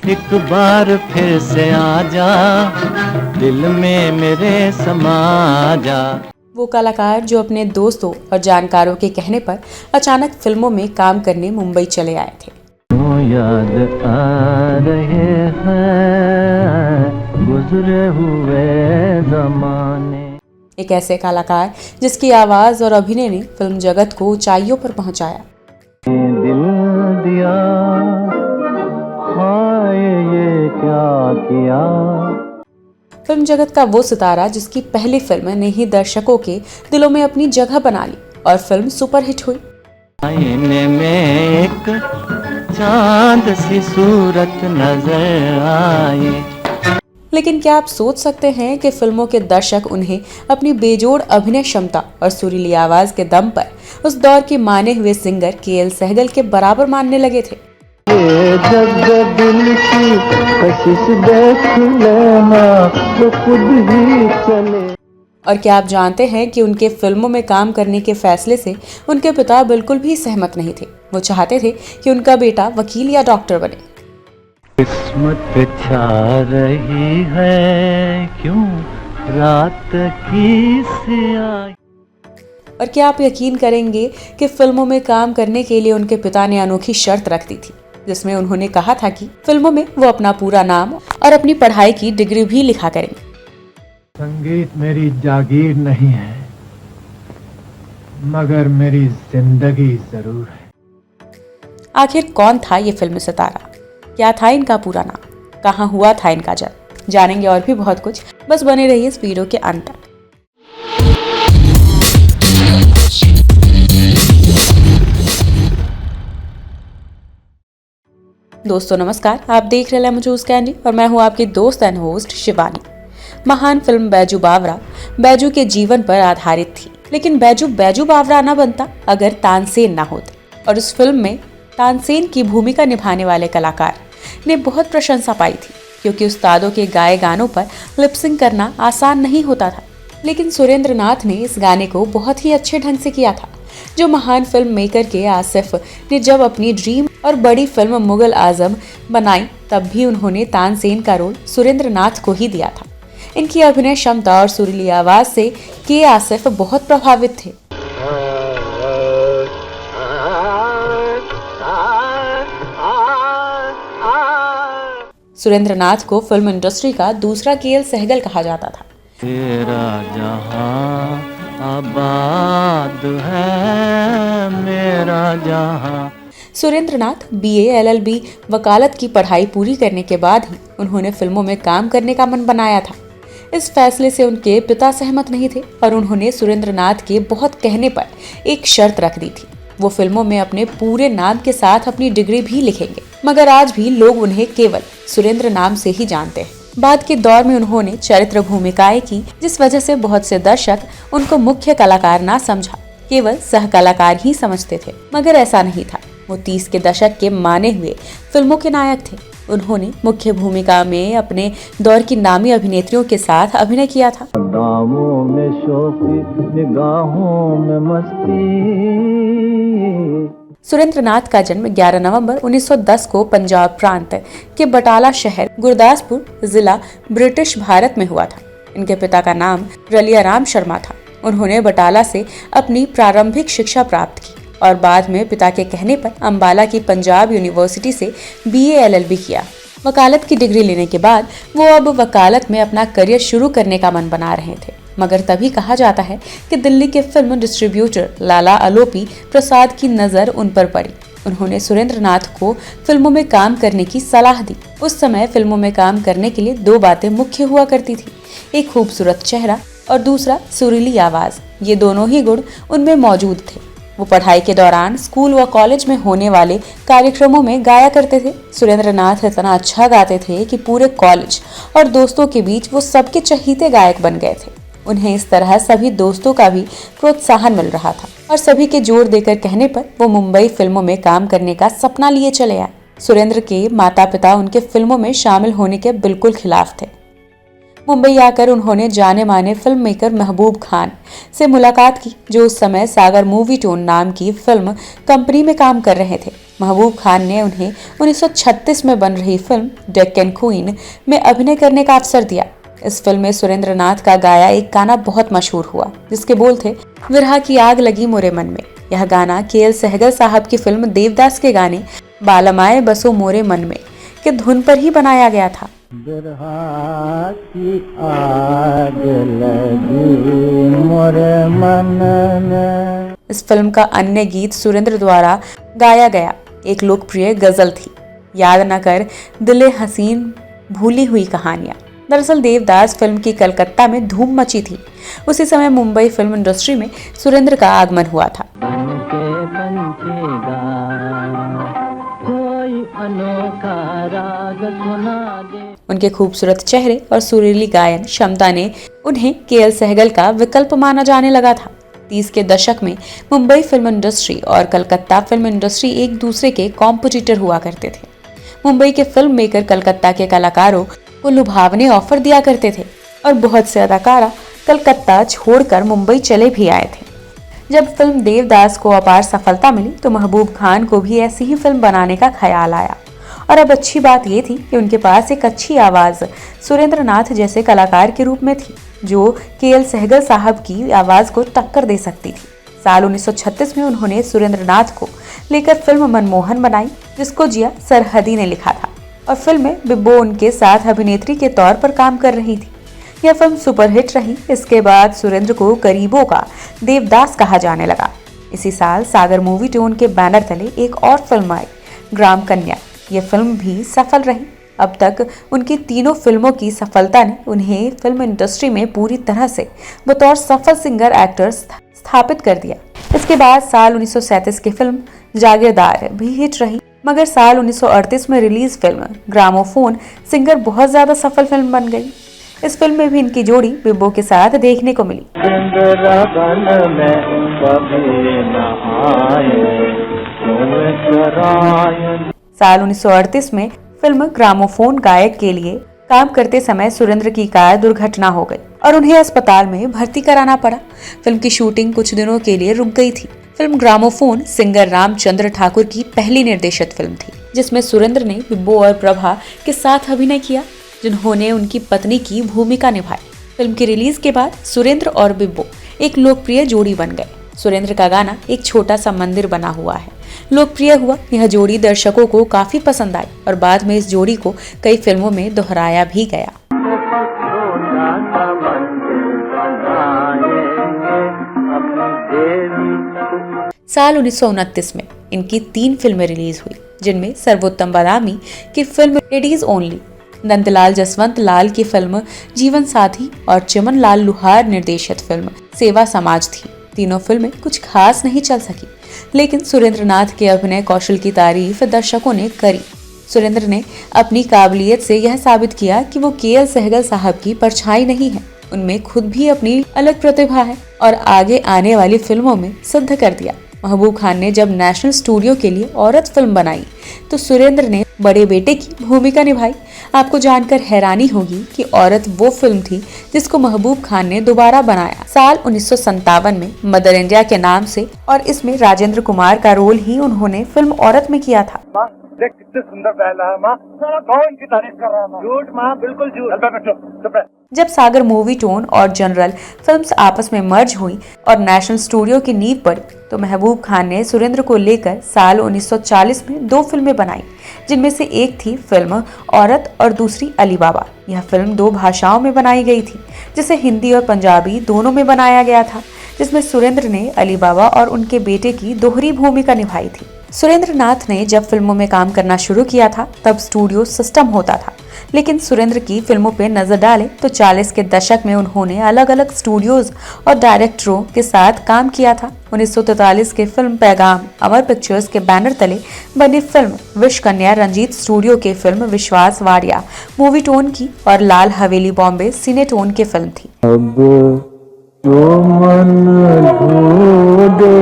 एक बार फिर से आ जा, दिल में मेरे समा जा। वो कलाकार जो अपने दोस्तों और जानकारों के कहने पर अचानक फिल्मों में काम करने मुंबई चले आए थे। याद आ रहे हैं गुजरे हुए ज़माने। एक ऐसे कलाकार जिसकी आवाज और अभिनय ने फिल्म जगत को ऊंचाइयों पर पहुंचाया। दिल दिया हाय ये क्या किया। फिल्म जगत का वो सितारा जिसकी पहली फिल्म ने ही दर्शकों के दिलों में अपनी जगह बना ली और फिल्म सुपरहिट हुई। आईने में एक चांद सी सूरत नजर आए। लेकिन क्या आप सोच सकते हैं कि फिल्मों के दर्शक उन्हें अपनी बेजोड़ अभिनय क्षमता और सुरीली आवाज के दम पर उस दौर के माने हुए सिंगर के.एल. सहगल के बराबर मानने लगे थे। ये जग दिल की कशिश देख लेना तो खुद ही चले। और क्या आप जानते हैं कि उनके फिल्मों में काम करने के फैसले से उनके पिता बिल्कुल भी सहमत नहीं थे। वो चाहते थे कि उनका बेटा वकील या डॉक्टर बने। किस्मत पे छा रही है क्यों रात की स्याही। और क्या आप यकीन करेंगे कि फिल्मों में काम करने के लिए उनके पिता ने अनोखी शर्त रख दी थी, जिसमें उन्होंने कहा था कि फिल्मों में वो अपना पूरा नाम और अपनी पढ़ाई की डिग्री भी लिखा करेंगे। संगीत मेरी जागीर नहीं है, मगर मेरी जिंदगी जरूर है। आखिर कौन था ये फिल्म सितारा? क्या था इनका पूरा नाम? कहाँ हुआ था इनका जन्म? जानेंगे और भी बहुत कुछ। बस बने रहिए इस वीडियो के अंत तक। दोस्तों नमस्कार, आप देख रहे हैं मजूस कैंडी और मैं हूं आपकी दोस्त एंड होस्ट शिवानी। महान फिल्म बैजू बावरा बैजू के जीवन पर आधारित थी, लेकिन बैजू बैजू बावरा न बनता अगर तानसेन न होते। और उस फिल्म में तानसेन की भूमिका निभाने वाले कलाकार ने बहुत प्रशंसा पाई थी, क्योंकि उस्तादों के गाए गानों पर लिपसिंग करना आसान नहीं होता था। लेकिन सुरेंद्र नाथ ने इस गाने को बहुत ही अच्छे ढंग से किया था। जो महान फिल्म मेकर के आसिफ ने जब अपनी ड्रीम और बड़ी फिल्म मुगल आजम बनाई, तब भी उन्होंने तानसेन का रोल सुरेंद्र नाथ को ही दिया था। इनकी अभिनय क्षमता और सुरीली आवाज से के आसिफ बहुत प्रभावित थे। सुरेंद्र नाथ को फिल्म इंडस्ट्री का दूसरा के.एल. सहगल कहा जाता था। तेरा जहां आबाद है मेरा जहां। सुरेंद्र नाथ बीए, एलएलबी, वकालत की पढ़ाई पूरी करने के बाद ही उन्होंने फिल्मों में काम करने का मन बनाया था। इस फैसले से उनके पिता सहमत नहीं थे और उन्होंने सुरेंद्र नाथ के बहुत कहने पर एक शर्त रख दी थी। वो फिल्मों में अपने पूरे नाम के साथ अपनी डिग्री भी लिखेंगे, मगर आज भी लोग उन्हें केवल सुरेंद्र नाम से ही जानते हैं। बाद के दौर में उन्होंने चरित्र भूमिकाएं की, जिस वजह से बहुत से दर्शक उनको मुख्य कलाकार ना समझा, केवल सह कलाकार ही समझते थे। मगर ऐसा नहीं था। वो 30 के दशक के माने हुए फिल्मों के नायक थे। उन्होंने मुख्य भूमिका में अपने दौर की नामी अभिनेत्रियों के साथ अभिनय किया था। दामों में शौकी निगाहों में मस्ती। सुरेंद्र नाथ का जन्म 11 नवंबर 1910 को पंजाब प्रांत के बटाला शहर, गुरदासपुर जिला, ब्रिटिश भारत में हुआ था। इनके पिता का नाम रलिया राम शर्मा था। उन्होंने बटाला से अपनी प्रारंभिक शिक्षा प्राप्त की और बाद में पिता के कहने पर अंबाला की पंजाब यूनिवर्सिटी से बीए एलएलबी किया। वकालत की डिग्री लेने के बाद वो अब वकालत में अपना करियर शुरू करने का मन बना रहे थे। मगर तभी कहा जाता है कि दिल्ली के फिल्म डिस्ट्रीब्यूटर लाला अलोपी प्रसाद की नज़र उन पर पड़ी। उन्होंने सुरेंद्र नाथ को फिल्मों में काम करने की सलाह दी। उस समय फिल्मों में काम करने के लिए 2 बातें मुख्य हुआ करती थी, एक खूबसूरत चेहरा और दूसरा सुरीली आवाज। ये दोनों ही गुण उनमें मौजूद थे। वो पढ़ाई के दौरान स्कूल व कॉलेज में होने वाले कार्यक्रमों में गाया करते थे। सुरेंद्र नाथ इतना अच्छा गाते थे कि पूरे कॉलेज और दोस्तों के बीच वो सबके चहीते गायक बन गए थे। उन्हें इस तरह सभी दोस्तों का भी प्रोत्साहन मिल रहा था और सभी के जोर देकर कहने पर वो मुंबई फिल्मों में काम करने का सपना लिए चले आए। सुरेंद्र के माता पिता उनके फिल्मों में शामिल होने के बिल्कुल खिलाफ थे। मुंबई आकर उन्होंने जाने माने फिल्म मेकर महबूब खान से मुलाकात की, जो उस समय सागर मूवी टोन नाम की फिल्म कंपनी में काम कर रहे थे। महबूब खान ने उन्हें 1936 में बन रही फिल्म डेक्कन क्वीन में अभिनय करने का अवसर दिया। इस फिल्म में सुरेंद्र नाथ का गाया एक गाना बहुत मशहूर हुआ, जिसके बोल थे, विरहा की आग लगी मोरे मन में। यह गाना के.एल. सहगल साहब की फिल्म देवदास के गाने बालमाए बसो मोरे मन में के धुन पर ही बनाया गया था। विरहा की आग लगी मोरे मन में। इस फिल्म का अन्य गीत सुरेंद्र द्वारा गाया गया एक लोकप्रिय गजल थी, याद न कर दिले हसीन भूली हुई कहानियां। दरअसल देवदास फिल्म की कलकत्ता में धूम मची थी। उसी समय मुंबई फिल्म इंडस्ट्री में सुरेंद्र का आगमन हुआ था। उनके खूबसूरत चेहरे और सुरीली गायन क्षमता ने उन्हें के.एल. सहगल का विकल्प माना जाने लगा था। 30 के दशक में मुंबई फिल्म इंडस्ट्री और कलकत्ता फिल्म इंडस्ट्री एक दूसरे के कॉम्पिटिटर हुआ करते थे। मुंबई के फिल्म मेकर कलकत्ता के कलाकारों को लुभावने ऑफर दिया करते थे और बहुत से अदाकारा कलकत्ता छोड़कर मुंबई चले भी आए थे। जब फिल्म देवदास को अपार सफलता मिली तो महबूब खान को भी ऐसी ही फिल्म बनाने का ख्याल आया। और अब अच्छी बात यह थी कि उनके पास एक अच्छी आवाज सुरेंद्र नाथ जैसे कलाकार के रूप में थी, जो के.एल. सहगल साहब की आवाज को टक्कर दे सकती थी। साल 1936 में उन्होंने सुरेंद्र नाथ को लेकर फिल्म मनमोहन बनाई, जिसको जिया सरहदी ने लिखा था और फिल्म में बिब्बो उनके साथ अभिनेत्री के तौर पर काम कर रही थी। यह फिल्म सुपरहिट रही। इसके बाद सुरेंद्र को गरीबों का देवदास कहा जाने लगा। इसी साल सागर मूवी टोन के बैनर तले एक और फिल्म आई, ग्राम कन्या। यह फिल्म भी सफल रही। अब तक उनकी तीनों फिल्मों की सफलता ने उन्हें फिल्म इंडस्ट्री में पूरी तरह से बतौर सफल सिंगर एक्टर स्थापित कर दिया। इसके बाद साल 1937 की फिल्म जागीरदार भी हिट रही, मगर साल 1938 में रिलीज फिल्म ग्रामोफोन सिंगर बहुत ज्यादा सफल फिल्म बन गई। इस फिल्म में भी इनकी जोड़ी बिब्बो के साथ देखने को मिली। साल 1938 में फिल्म ग्रामोफोन गायक के लिए काम करते समय सुरेंद्र की कार दुर्घटना हो गई और उन्हें अस्पताल में भर्ती कराना पड़ा। फिल्म की शूटिंग कुछ दिनों के लिए रुक गई थी। Film gramophone singer Ramchandra Thakur की पहली निर्देशित फिल्म थी, जिसमें सुरेंद्र ने बिब्बो और प्रभा के साथ अभिनय किया, जिन्होंने उनकी पत्नी की भूमिका निभाई। फिल्म की रिलीज के बाद सुरेंद्र और बिब्बो एक लोकप्रिय जोड़ी बन गए। सुरेंद्र का गाना एक छोटा सा मंदिर बना हुआ है लोकप्रिय हुआ। यह जोड़ी दर्शकों को काफी पसंद आई और बाद में इस जोड़ी को कई फिल्मों में दोहराया भी गया। साल 1929 में इनकी 3 फिल्में रिलीज हुई, जिनमें सर्वोत्तम बादामी की film ladies only, Nandlal Jaswant Lal की फिल्म जीवन साथी और चमन लाल लुहार निर्देशित फिल्म सेवा समाज थी। तीनों फिल्में कुछ खास नहीं चल सकी, लेकिन सुरेंद्र नाथ के अभिनय कौशल की तारीफ दर्शकों ने करी। सुरेंद्र ने अपनी काबिलियत से यह साबित किया कि वो के.एल. सहगल साहब की परछाई नहीं है, उनमें खुद भी अपनी अलग प्रतिभा है और आगे आने वाली फिल्मों में सिद्ध कर दिया। महबूब खान ने जब नेशनल स्टूडियो के लिए औरत फिल्म बनाई तो सुरेंद्र ने बड़े बेटे की भूमिका निभाई। आपको जानकर हैरानी होगी कि औरत वो फिल्म थी जिसको महबूब खान ने दोबारा बनाया साल 1957 में मदर इंडिया के नाम से, और इसमें राजेंद्र कुमार का रोल ही उन्होंने फिल्म औरत में किया था। देख कितने सुंदर पहला है माँ, कौन की तारीफ कर रहा है? झूठ माँ, बिल्कुल झूठ। जब सागर मूवी टोन और जनरल फिल्म्स आपस में मर्ज हुई और नेशनल स्टूडियो की नींव पड़ी, तो महबूब खान ने सुरेंद्र को लेकर साल 1940 में 2 फिल्में बनाई, जिनमें से एक थी फिल्म औरत और दूसरी अली बाबा। यह फिल्म 2 भाषाओं में बनाई गई थी, जिसे हिंदी और पंजाबी दोनों में बनाया गया था, जिसमें सुरेंद्र ने अली बाबा और उनके बेटे की दोहरी भूमिका निभाई थी। सुरेंद्र नाथ ने जब फिल्मों में काम करना शुरू किया था तब स्टूडियो सिस्टम होता था, लेकिन सुरेंद्र की फिल्मों पे नजर डालें तो 40 के दशक में उन्होंने अलग अलग स्टूडियोज और डायरेक्टरों के साथ काम किया था। 1943 के फिल्म पैगाम अमर पिक्चर्स के बैनर तले बनी फिल्म विश कन्या रंजीत स्टूडियो के फिल्म विश्वास वाडिया मूवी टोन की और लाल हवेली बॉम्बे सिने टोन की फिल्म थी। अब तो मन ढूंढे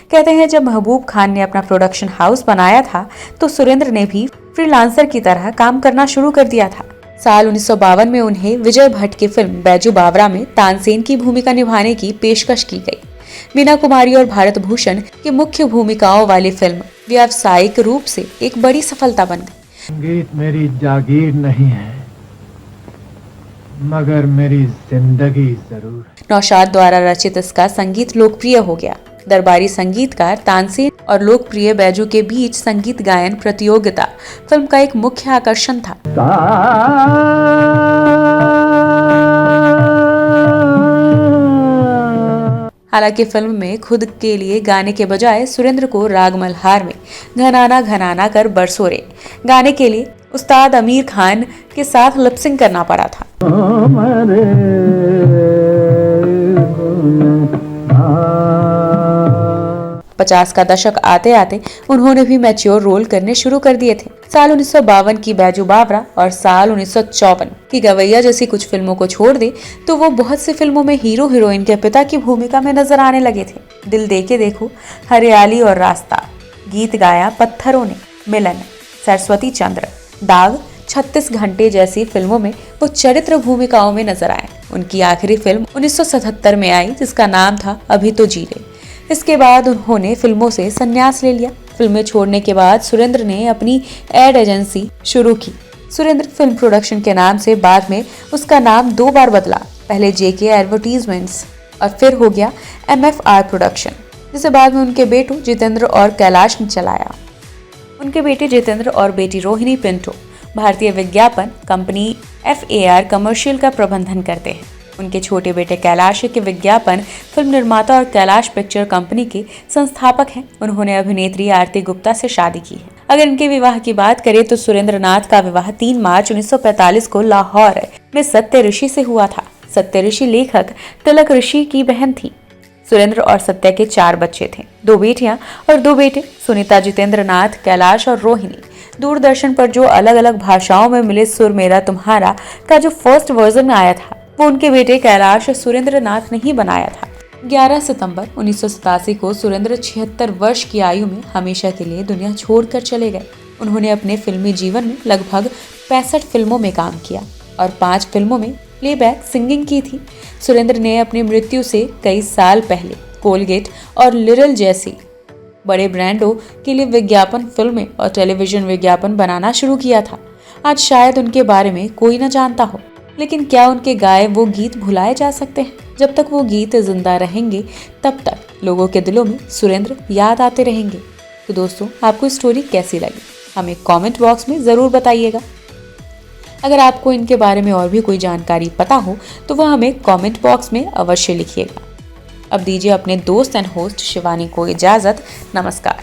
कहते हैं जब महबूब खान ने अपना प्रोडक्शन हाउस बनाया था तो सुरेंद्र ने भी फ्रीलांसर की तरह काम करना शुरू कर दिया था। साल 1952 में उन्हें विजय भट्ट की फिल्म बैजू बावरा में तानसेन की भूमिका निभाने की पेशकश की गई। मीना कुमारी और भारत भूषण की मुख्य भूमिकाओं वाली फिल्म व्यावसायिक रूप से एक बड़ी सफलता बन गई। संगीत मेरी जागीर नहीं है, मगर मेरी जिंदगी जरूर है। नौशाद द्वारा रचित इसका संगीत लोकप्रिय हो गया। दरबारी संगीतकार तानसेन और लोकप्रिय बैजू के बीच संगीत गायन प्रतियोगिता फिल्म का एक मुख्य आकर्षण था। हालांकि फिल्म में खुद के लिए गाने के बजाय सुरेंद्र को राग मल्हार में घनाना घनाना कर बरसोरे गाने के लिए उस्ताद आमिर खान के साथ लिपसिंग करना पड़ा था। 50 का दशक आते आते उन्होंने भी मैच्योर रोल करने शुरू कर दिए थे। साल 1952 की बैजू बावरा और साल 1954 की गवैया जैसी कुछ फिल्मों को छोड़ दे तो वो बहुत सी फिल्मों में हीरो हीरोइन के पिता की भूमिका में नजर आने लगे थे। दिल दे के देखो, हरियाली और रास्ता, गीत गाया पत्थरों ने, मिलन, सरस्वती चंद्र, दाग, 36 घंटे जैसी फिल्मों में वो चरित्र भूमिकाओं में नजर आए। उनकी आखिरी फिल्म 1977 में आई जिसका नाम था अभी तो जी ले। इसके बाद उन्होंने फिल्मों से संन्यास ले लिया। फिल्में छोड़ने के बाद सुरेंद्र ने अपनी एड एजेंसी शुरू की। सुरेंद्र फिल्म प्रोडक्शन के नाम से बाद में उसका नाम 2 बार बदला, पहले जेके एडवर्टीजमेंट्स और फिर हो गया MFR प्रोडक्शन, जिसे बाद में उनके बेटों जितेंद्र और कैलाश ने चलाया। उनके बेटे जितेंद्र और बेटी रोहिणी पिंटो भारतीय विज्ञापन कंपनी FAR कमर्शियल का प्रबंधन करते हैं। उनके छोटे बेटे कैलाश के विज्ञापन फिल्म निर्माता और कैलाश पिक्चर कंपनी के संस्थापक हैं। उन्होंने अभिनेत्री आरती गुप्ता से शादी की है। अगर इनके विवाह की बात करें तो सुरेंद्र नाथ का विवाह 3 मार्च 1945 को लाहौर में सत्य ऋषि से हुआ था। सत्य ऋषि लेखक तिलक ऋषि की बहन थी। सुरेंद्र और सत्या के 4 बच्चे थे, 2 बेटियां और 2 बेटे, सुनीता, जितेंद्र नाथ, कैलाश और रोहिणी। दूरदर्शन पर जो अलग अलग भाषाओं में मिले सुर मेरा तुम्हारा का जो फर्स्ट वर्जन आया था वो उनके बेटे कैलाश सुरेंद्र नाथ ने ही बनाया था। 11 सितंबर 1987 को सुरेंद्र 76 वर्ष की आयु में हमेशा के लिए दुनिया छोड़कर चले गए। उन्होंने अपने फिल्मी जीवन में लगभग 65 फिल्मों में काम किया और 5 फिल्मों में प्लेबैक सिंगिंग की थी। सुरेंद्र ने अपनी मृत्यु से कई साल पहले कोलगेट और लिरल जैसी बड़े ब्रांडों के लिए विज्ञापन फिल्में और टेलीविजन विज्ञापन बनाना शुरू किया था। आज शायद उनके बारे में कोई न जानता हो, लेकिन क्या उनके गाए वो गीत भुलाए जा सकते हैं? जब तक वो गीत जिंदा रहेंगे तब तक लोगों के दिलों में सुरेंद्र याद आते रहेंगे। तो दोस्तों, आपको स्टोरी कैसी लगी हमें कमेंट बॉक्स में ज़रूर बताइएगा। अगर आपको इनके बारे में और भी कोई जानकारी पता हो तो वह हमें कमेंट बॉक्स में अवश्य लिखिएगा। अब दीजिए अपने दोस्त एंड होस्ट शिवानी को इजाज़त। नमस्कार।